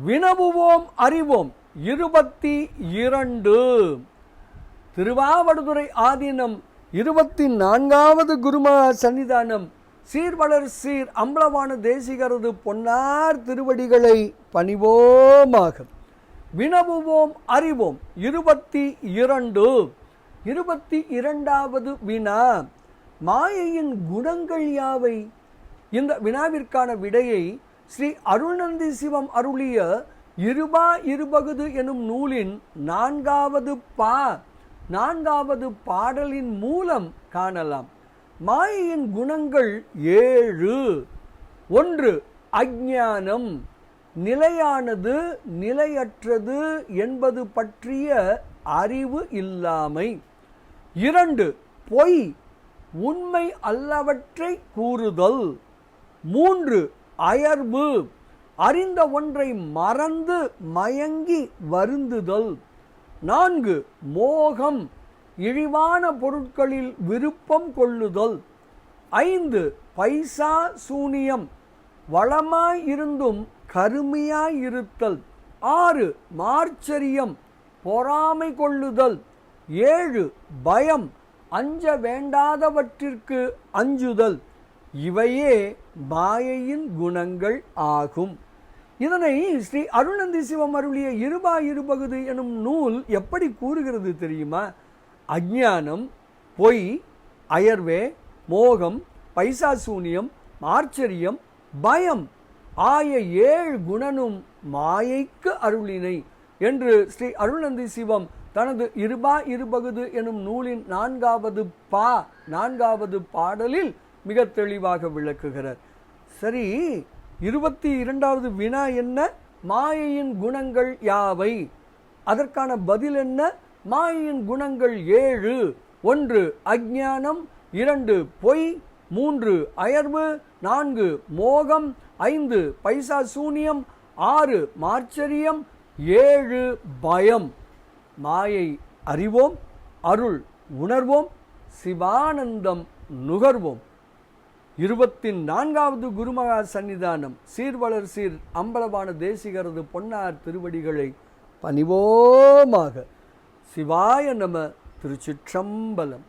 வினவுவோம் அறிவோம் 22. திருவாவடுதுறை ஆதீனம் 24வது குருமகா சன்னிதானம் சீர்வளர் சீர் அம்பலவான தேசிகரது பொன்னார் திருவடிகளை பணிவோமாக. வினவுவோம் அறிவோம் 22. 22வது வினா, மாயையின் குணங்கள் யாவை? இந்த வினாவிற்கான விடையை ஸ்ரீ அருள்நந்தி சிவம் அருளிய இருபா இருபகுது எனும் நூலின் 4வது பாடலின் மூலம் காணலாம். மாயையின் குணங்கள் 7. 1. அஞ்ஞானம், நிலையானது நிலையற்றது என்பது பற்றிய அறிவு இல்லாமை. 2. பொய், உண்மை அல்லவற்றை கூறுதல். 3. அயர்வு, அறிந்த ஒன்றை மறந்து மயங்கி வருந்துதல். 4. மோகம், இழிவான பொருட்களில் விருப்பம் கொள்ளுதல். 5. பைசா சூனியம், வளமாயிருந்தும் கருமையாயிருத்தல். 6. மார்ச்சரியம், பொறாமை கொள்ளுதல். 7. பயம், அஞ்ச வேண்டாதவற்றிற்கு அஞ்சுதல். இவையே மாயையின் குணங்கள் ஆகும். இதனை ஸ்ரீ அருள்நந்தி சிவம் அருளிய இருபா இருபகுது எனும் நூல் எப்படி கூறுகிறது தெரியுமா? அஞ்ஞானம், பொய், அயர்வே, மோகம், பைசாசூனியம், மார்ச்சரியம், பயம் ஆய 7 குணனும் மாயைக்கு அருளினை என்று ஸ்ரீ அருள்நந்தி சிவம் தனது இருபா இருபகுது எனும் நூலின் 4வது பாடலில் மிக தெளிவாக விளக்குகிறார். சரி, 22வது வினா என்ன? மாயையின் குணங்கள் யாவை? அதற்கான பதில் என்ன? மாயையின் குணங்கள் 7. 1. அஞ்ஞானம், 2. பொய், 3. அயர்வு, 4. மோகம், 5. பைசா சூனியம், 6. மார்ச்சரியம், 7. பயம். மாயை அறிவோம், அருள் உணர்வோம், சிவானந்தம் நுகர்வோம். 24வது குருமகா சன்னிதானம் சீர்வளர் சீர் அம்பலவான தேசிகரது பொன்னார் திருவடிகளை பணிவோமாக. சிவாய நம. திருச்சிற்றம்பலம்.